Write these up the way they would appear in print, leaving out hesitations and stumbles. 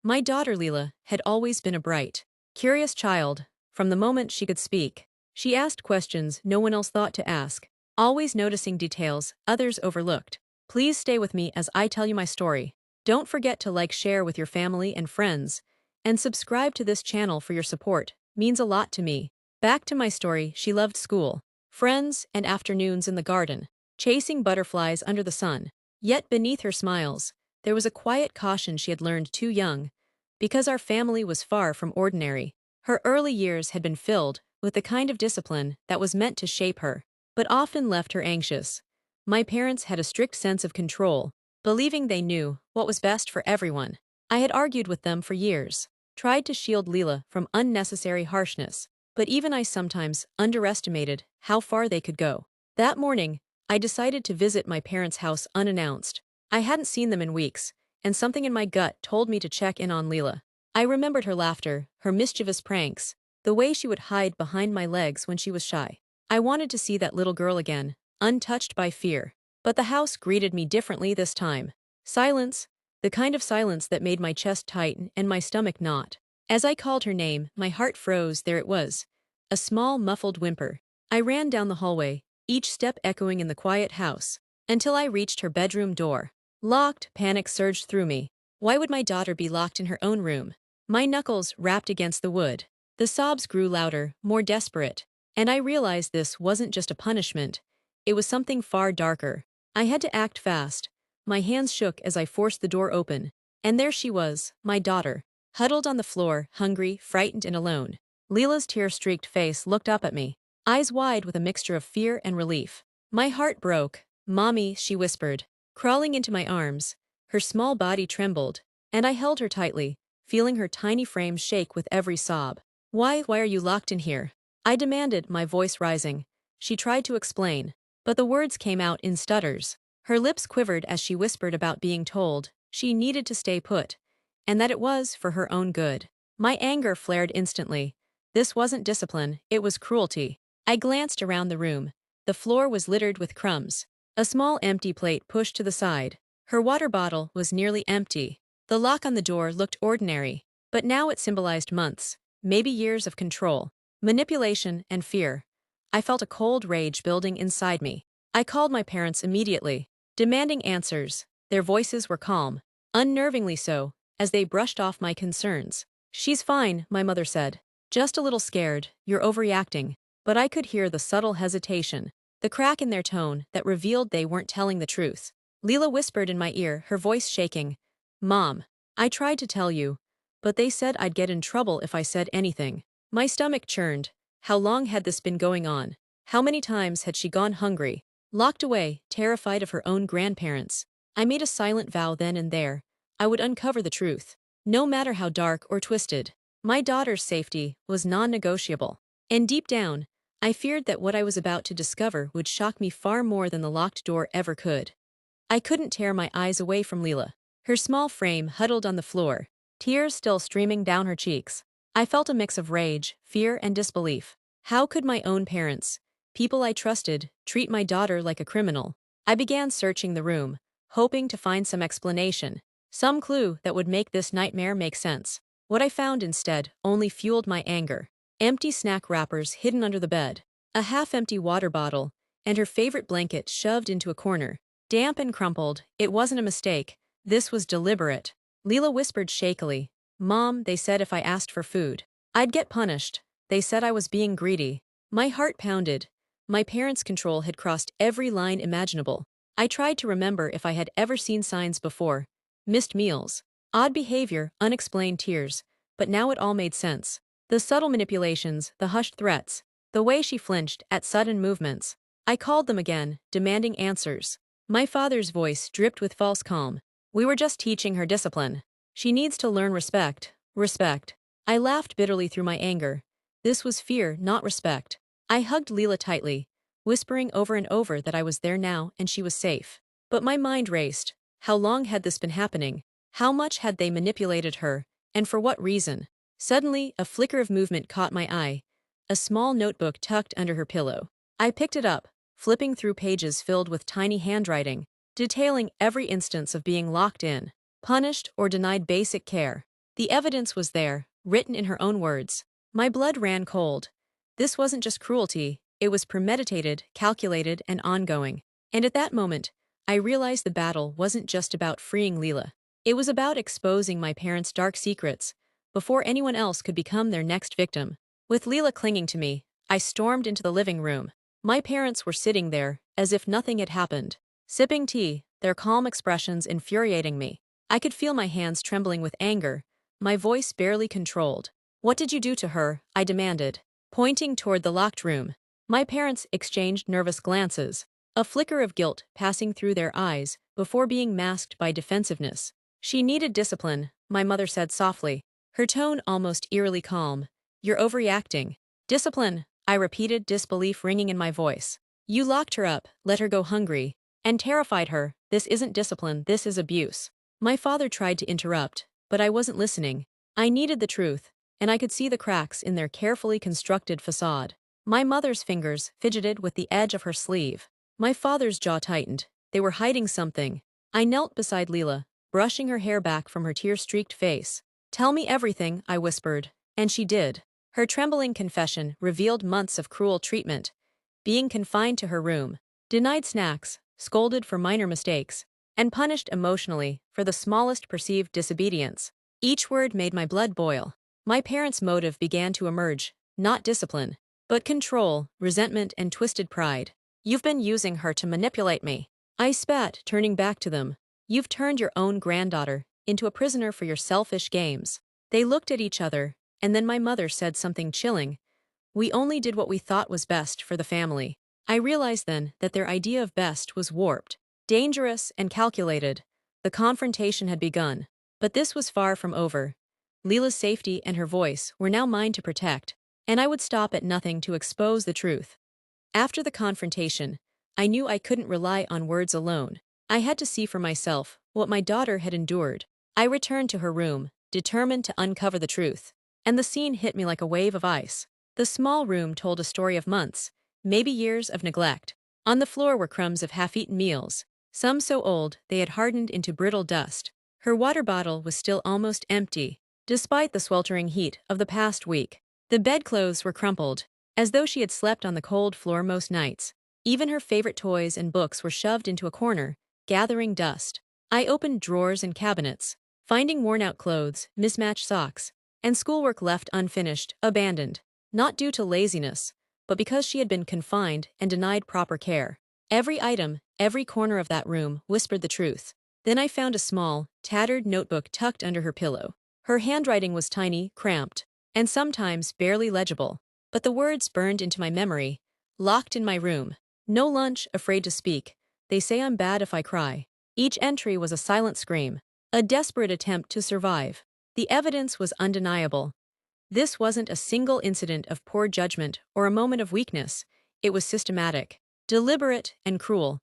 My daughter Leela had always been a bright, curious child, from the moment she could speak. She asked questions no one else thought to ask, always noticing details others overlooked. Please stay with me as I tell you my story. Don't forget to like, share with your family and friends, and subscribe to this channel for your support. Means a lot to me. Back to my story. She loved school, friends, and afternoons in the garden, chasing butterflies under the sun. Yet beneath her smiles, there was a quiet caution she had learned too young, because our family was far from ordinary. Her early years had been filled with the kind of discipline that was meant to shape her, but often left her anxious. My parents had a strict sense of control, believing they knew what was best for everyone. I had argued with them for years, tried to shield Leela from unnecessary harshness, but even I sometimes underestimated how far they could go. That morning, I decided to visit my parents' house unannounced. I hadn't seen them in weeks, and something in my gut told me to check in on Leela. I remembered her laughter, her mischievous pranks, the way she would hide behind my legs when she was shy. I wanted to see that little girl again, untouched by fear. But the house greeted me differently this time. Silence, the kind of silence that made my chest tighten and my stomach knot. As I called her name, my heart froze. There it was, a small, muffled whimper. I ran down the hallway, each step echoing in the quiet house, until I reached her bedroom door. Locked, panic surged through me. Why would my daughter be locked in her own room? My knuckles rapped against the wood. The sobs grew louder, more desperate, and I realized this wasn't just a punishment. It was something far darker. I had to act fast. My hands shook as I forced the door open, and there she was, my daughter, huddled on the floor, hungry, frightened, and alone. Leela's tear-streaked face looked up at me, eyes wide with a mixture of fear and relief. My heart broke. "Mommy," she whispered, crawling into my arms. Her small body trembled, and I held her tightly, feeling her tiny frame shake with every sob. Why are you locked in here?" I demanded, my voice rising. She tried to explain, but the words came out in stutters. Her lips quivered as she whispered about being told she needed to stay put, and that it was for her own good. My anger flared instantly. This wasn't discipline, it was cruelty. I glanced around the room. The floor was littered with crumbs. A small empty plate pushed to the side. Her water bottle was nearly empty. The lock on the door looked ordinary, but now it symbolized months, maybe years of control, manipulation, and fear. I felt a cold rage building inside me. I called my parents immediately, demanding answers. Their voices were calm, unnervingly so, as they brushed off my concerns. "She's fine," my mother said. "Just a little scared, you're overreacting." But I could hear the subtle hesitation, the crack in their tone that revealed they weren't telling the truth. Leela whispered in my ear, her voice shaking. "Mom, I tried to tell you, but they said I'd get in trouble if I said anything." My stomach churned. How long had this been going on? How many times had she gone hungry, locked away, terrified of her own grandparents? I made a silent vow then and there. I would uncover the truth, no matter how dark or twisted. My daughter's safety was non-negotiable. And deep down, I feared that what I was about to discover would shock me far more than the locked door ever could. I couldn't tear my eyes away from Leela, her small frame huddled on the floor, tears still streaming down her cheeks. I felt a mix of rage, fear, and disbelief. How could my own parents, people I trusted, treat my daughter like a criminal? I began searching the room, hoping to find some explanation, some clue that would make this nightmare make sense. What I found instead only fueled my anger. Empty snack wrappers hidden under the bed, a half-empty water bottle, and her favorite blanket shoved into a corner. Damp and crumpled, it wasn't a mistake. This was deliberate. Leela whispered shakily. "Mom, they said if I asked for food, I'd get punished. They said I was being greedy." My heart pounded. My parents' control had crossed every line imaginable. I tried to remember if I had ever seen signs before. Missed meals, odd behavior, unexplained tears. But now it all made sense. The subtle manipulations, the hushed threats, the way she flinched at sudden movements. I called them again, demanding answers. My father's voice dripped with false calm. "We were just teaching her discipline. She needs to learn respect." Respect. I laughed bitterly through my anger. This was fear, not respect. I hugged Leela tightly, whispering over and over that I was there now and she was safe. But my mind raced. How long had this been happening? How much had they manipulated her, and for what reason? Suddenly, a flicker of movement caught my eye. A small notebook tucked under her pillow. I picked it up, flipping through pages filled with tiny handwriting, detailing every instance of being locked in, punished, or denied basic care. The evidence was there, written in her own words. My blood ran cold. This wasn't just cruelty, it was premeditated, calculated, and ongoing. And at that moment, I realized the battle wasn't just about freeing Leela. It was about exposing my parents' dark secrets before anyone else could become their next victim. With Leela clinging to me, I stormed into the living room. My parents were sitting there, as if nothing had happened, sipping tea, their calm expressions infuriating me. I could feel my hands trembling with anger, my voice barely controlled. "What did you do to her?" I demanded, pointing toward the locked room. My parents exchanged nervous glances, a flicker of guilt passing through their eyes before being masked by defensiveness. "She needed discipline," my mother said softly, her tone almost eerily calm. "You're overreacting." "Discipline," I repeated, disbelief ringing in my voice. "You locked her up, let her go hungry, and terrified her. This isn't discipline, this is abuse." My father tried to interrupt, but I wasn't listening. I needed the truth, and I could see the cracks in their carefully constructed facade. My mother's fingers fidgeted with the edge of her sleeve. My father's jaw tightened. They were hiding something. I knelt beside Leela, brushing her hair back from her tear-streaked face. "Tell me everything," I whispered, and she did. Her trembling confession revealed months of cruel treatment, being confined to her room, denied snacks, scolded for minor mistakes, and punished emotionally for the smallest perceived disobedience. Each word made my blood boil. My parents' motive began to emerge, not discipline, but control, resentment, and twisted pride. "You've been using her to manipulate me." I spat, turning back to them. "You've turned your own granddaughter into a prisoner for your selfish games." They looked at each other, and then my mother said something chilling. "We only did what we thought was best for the family." I realized then that their idea of best was warped, dangerous, and calculated. The confrontation had begun, but this was far from over. Leela's safety and her voice were now mine to protect, and I would stop at nothing to expose the truth. After the confrontation, I knew I couldn't rely on words alone. I had to see for myself what my daughter had endured. I returned to her room, determined to uncover the truth. And the scene hit me like a wave of ice. The small room told a story of months, maybe years of neglect. On the floor were crumbs of half-eaten meals, some so old they had hardened into brittle dust. Her water bottle was still almost empty, despite the sweltering heat of the past week. The bedclothes were crumpled, as though she had slept on the cold floor most nights. Even her favorite toys and books were shoved into a corner, gathering dust. I opened drawers and cabinets, finding worn-out clothes, mismatched socks, and schoolwork left unfinished, abandoned. Not due to laziness, but because she had been confined and denied proper care. Every item, every corner of that room whispered the truth. Then I found a small, tattered notebook tucked under her pillow. Her handwriting was tiny, cramped, and sometimes barely legible, but the words burned into my memory. "Locked in my room. No lunch, afraid to speak. They say I'm bad if I cry." Each entry was a silent scream, a desperate attempt to survive. The evidence was undeniable. This wasn't a single incident of poor judgment or a moment of weakness. It was systematic, deliberate, and cruel.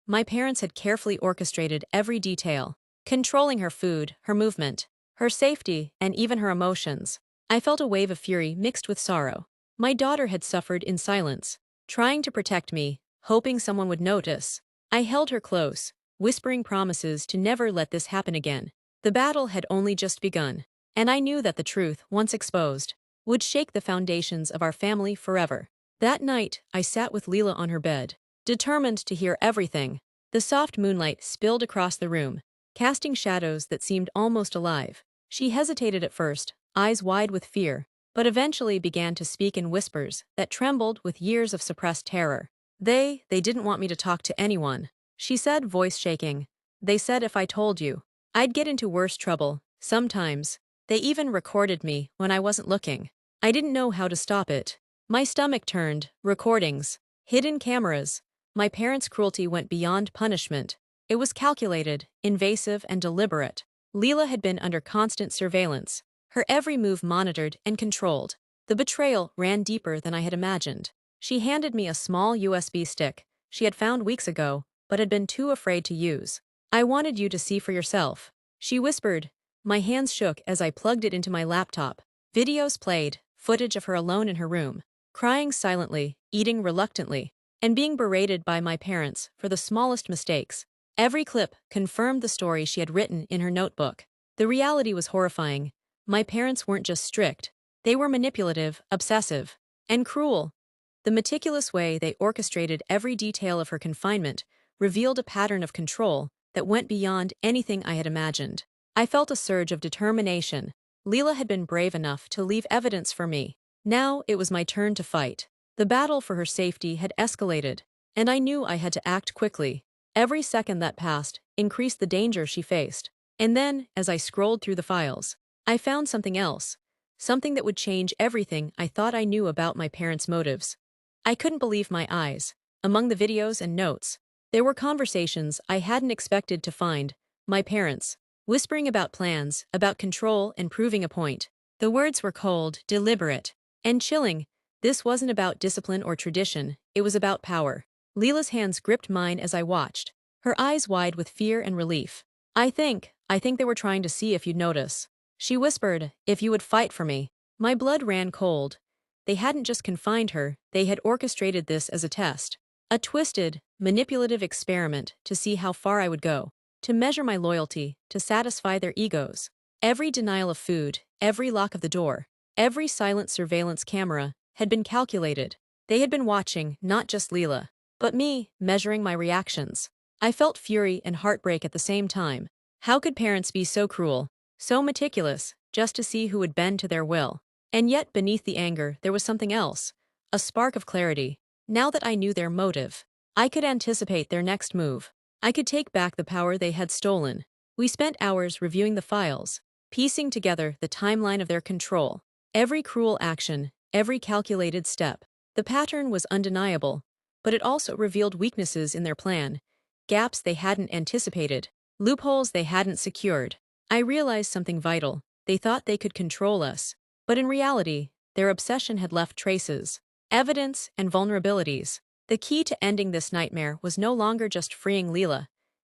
My parents had carefully orchestrated every detail, controlling her food, her movement, her safety, and even her emotions. I felt a wave of fury mixed with sorrow. My daughter had suffered in silence, trying to protect me, hoping someone would notice. I held her close, whispering promises to never let this happen again. The battle had only just begun, and I knew that the truth, once exposed, would shake the foundations of our family forever. That night, I sat with Leela on her bed, determined to hear everything. The soft moonlight spilled across the room, casting shadows that seemed almost alive. She hesitated at first, eyes wide with fear, but eventually began to speak in whispers that trembled with years of suppressed terror. They didn't want me to talk to anyone," she said, voice shaking. "They said if I told you, I'd get into worse trouble. Sometimes, they even recorded me when I wasn't looking. I didn't know how to stop it." My stomach turned. Recordings, hidden cameras. My parents' cruelty went beyond punishment. It was calculated, invasive, and deliberate. Leela had been under constant surveillance, her every move monitored and controlled. The betrayal ran deeper than I had imagined. She handed me a small USB stick she had found weeks ago, but had been too afraid to use. "I wanted you to see for yourself," she whispered. My hands shook as I plugged it into my laptop. Videos played, footage of her alone in her room, crying silently, eating reluctantly, and being berated by my parents for the smallest mistakes. Every clip confirmed the story she had written in her notebook. The reality was horrifying. My parents weren't just strict, they were manipulative, obsessive, and cruel. The meticulous way they orchestrated every detail of her confinement revealed a pattern of control that went beyond anything I had imagined. I felt a surge of determination. Leela had been brave enough to leave evidence for me. Now it was my turn to fight. The battle for her safety had escalated, and I knew I had to act quickly. Every second that passed increased the danger she faced. And then, as I scrolled through the files, I found something else. Something that would change everything I thought I knew about my parents' motives. I couldn't believe my eyes. Among the videos and notes, there were conversations I hadn't expected to find. My parents, whispering about plans, about control and proving a point. The words were cold, deliberate, and chilling. This wasn't about discipline or tradition, it was about power. Leela's hands gripped mine as I watched, her eyes wide with fear and relief. I think they were trying to see if you'd notice. She whispered, if you would fight for me. My blood ran cold. They hadn't just confined her, they had orchestrated this as a test. A twisted, manipulative experiment to see how far I would go, to measure my loyalty, to satisfy their egos. Every denial of food, every lock of the door, every silent surveillance camera had been calculated. They had been watching not just Leela, but me, measuring my reactions. I felt fury and heartbreak at the same time. How could parents be so cruel, so meticulous, just to see who would bend to their will? And yet beneath the anger there was something else, a spark of clarity. Now that I knew their motive, I could anticipate their next move. I could take back the power they had stolen. We spent hours reviewing the files, piecing together the timeline of their control. Every cruel action, every calculated step. The pattern was undeniable, but it also revealed weaknesses in their plan, gaps they hadn't anticipated, loopholes they hadn't secured. I realized something vital. They thought they could control us, but in reality, their obsession had left traces, evidence, and vulnerabilities. The key to ending this nightmare was no longer just freeing Leela.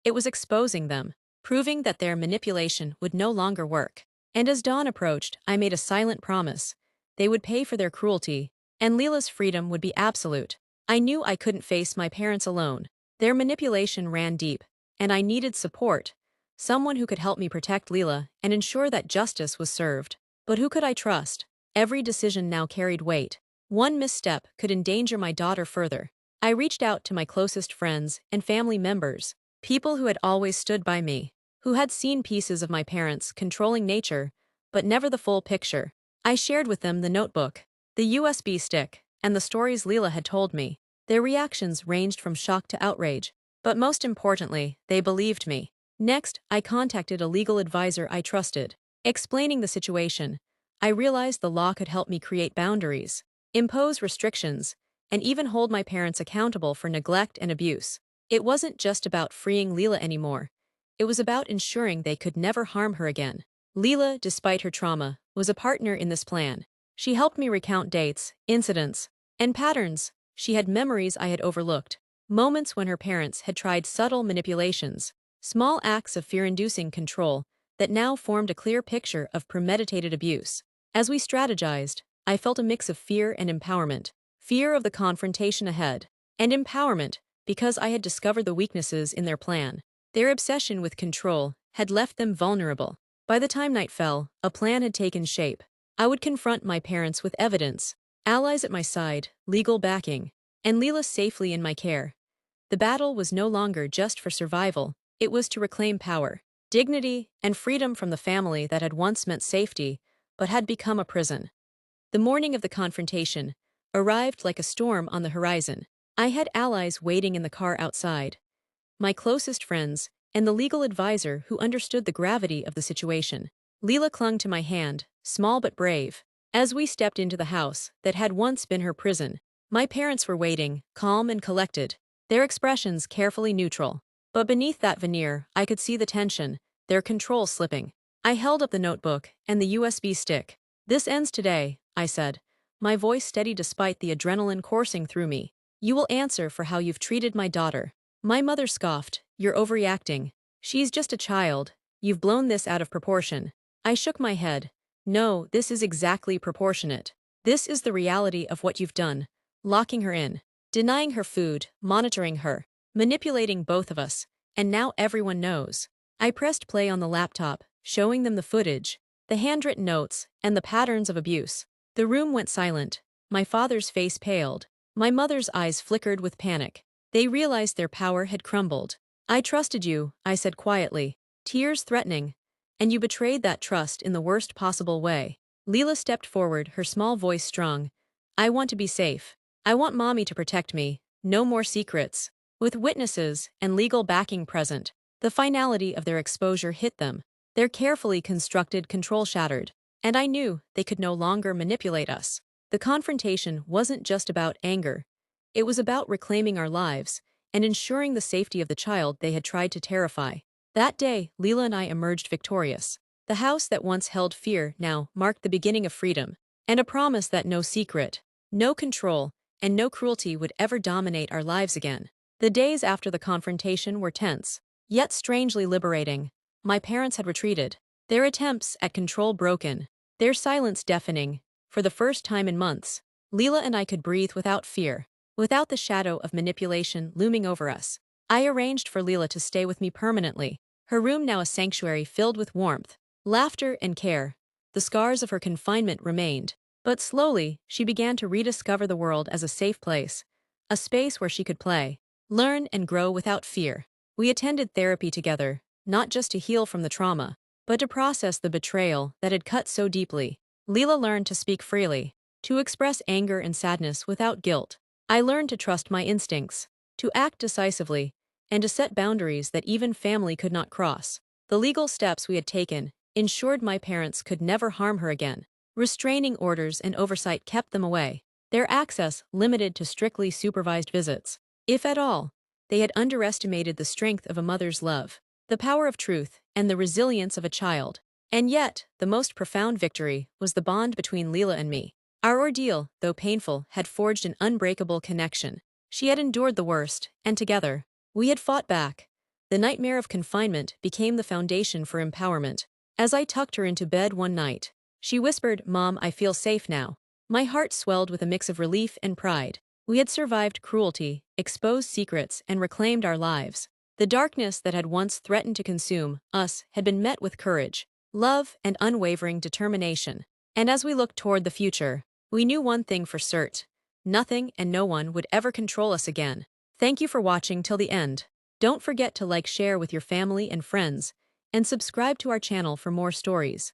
It was exposing them, proving that their manipulation would no longer work. And as dawn approached, I made a silent promise. They would pay for their cruelty, and Leela's freedom would be absolute. I knew I couldn't face my parents alone. Their manipulation ran deep, and I needed support. Someone who could help me protect Leela and ensure that justice was served. But who could I trust? Every decision now carried weight. One misstep could endanger my daughter further. I reached out to my closest friends and family members, people who had always stood by me, who had seen pieces of my parents controlling nature, but never the full picture. I shared with them the notebook, the USB stick, and the stories Leela had told me. Their reactions ranged from shock to outrage, but most importantly, they believed me. Next, I contacted a legal advisor I trusted. Explaining the situation, I realized the law could help me create boundaries, impose restrictions, and even hold my parents accountable for neglect and abuse. It wasn't just about freeing Leela anymore. It was about ensuring they could never harm her again. Leela, despite her trauma, was a partner in this plan. She helped me recount dates, incidents, and patterns. She had memories I had overlooked, moments when her parents had tried subtle manipulations, small acts of fear-inducing control that now formed a clear picture of premeditated abuse. As we strategized, I felt a mix of fear and empowerment. Fear of the confrontation ahead, and empowerment because I had discovered the weaknesses in their plan. Their obsession with control had left them vulnerable. By the time night fell, a plan had taken shape. I would confront my parents with evidence, allies at my side, legal backing, and Leela safely in my care. The battle was no longer just for survival, it was to reclaim power, dignity, and freedom from the family that had once meant safety, but had become a prison. The morning of the confrontation arrived like a storm on the horizon. I had allies waiting in the car outside, my closest friends, and the legal advisor who understood the gravity of the situation. Leela clung to my hand, small but brave. As we stepped into the house that had once been her prison, my parents were waiting, calm and collected, their expressions carefully neutral. But beneath that veneer, I could see the tension, their control slipping. I held up the notebook and the USB stick. "This ends today," I said, my voice steady despite the adrenaline coursing through me. "You will answer for how you've treated my daughter." My mother scoffed, "You're overreacting. She's just a child. You've blown this out of proportion." I shook my head. "No, this is exactly proportionate. This is the reality of what you've done. Locking her in, denying her food, monitoring her, manipulating both of us, and now everyone knows." I pressed play on the laptop, showing them the footage. the handwritten notes, and the patterns of abuse. The room went silent. My father's face paled. My mother's eyes flickered with panic. They realized their power had crumbled. I trusted you, I said quietly, tears threatening. And you betrayed that trust in the worst possible way. Leela stepped forward, her small voice strong. I want to be safe. I want mommy to protect me. No more secrets. With witnesses and legal backing present, the finality of their exposure hit them. Their carefully constructed control shattered. And I knew they could no longer manipulate us. The confrontation wasn't just about anger. It was about reclaiming our lives and ensuring the safety of the child they had tried to terrify. That day, Leela and I emerged victorious. The house that once held fear now marked the beginning of freedom, and a promise that no secret, no control, and no cruelty would ever dominate our lives again. The days after the confrontation were tense, yet strangely liberating. My parents had retreated, their attempts at control broken, their silence deafening. For the first time in months, Leela and I could breathe without fear, without the shadow of manipulation looming over us. I arranged for Leela to stay with me permanently, her room now a sanctuary filled with warmth, laughter, and care. The scars of her confinement remained, but slowly she began to rediscover the world as a safe place, a space where she could play, learn, and grow without fear. We attended therapy together, not just to heal from the trauma, but to process the betrayal that had cut so deeply. Leela learned to speak freely, to express anger and sadness without guilt. I learned to trust my instincts, to act decisively, and to set boundaries that even family could not cross. The legal steps we had taken ensured my parents could never harm her again. Restraining orders and oversight kept them away, their access limited to strictly supervised visits. If at all, they had underestimated the strength of a mother's love, the power of truth, and the resilience of a child. And yet, the most profound victory was the bond between Leela and me. Our ordeal, though painful, had forged an unbreakable connection. She had endured the worst, and together, we had fought back. The nightmare of confinement became the foundation for empowerment. As I tucked her into bed one night, she whispered, "Mom, I feel safe now." My heart swelled with a mix of relief and pride. We had survived cruelty, exposed secrets, and reclaimed our lives. The darkness that had once threatened to consume us had been met with courage, love, and unwavering determination. And as we looked toward the future, we knew one thing for certain: nothing and no one would ever control us again. Thank you for watching till the end. Don't forget to like, share with your family and friends, and subscribe to our channel for more stories.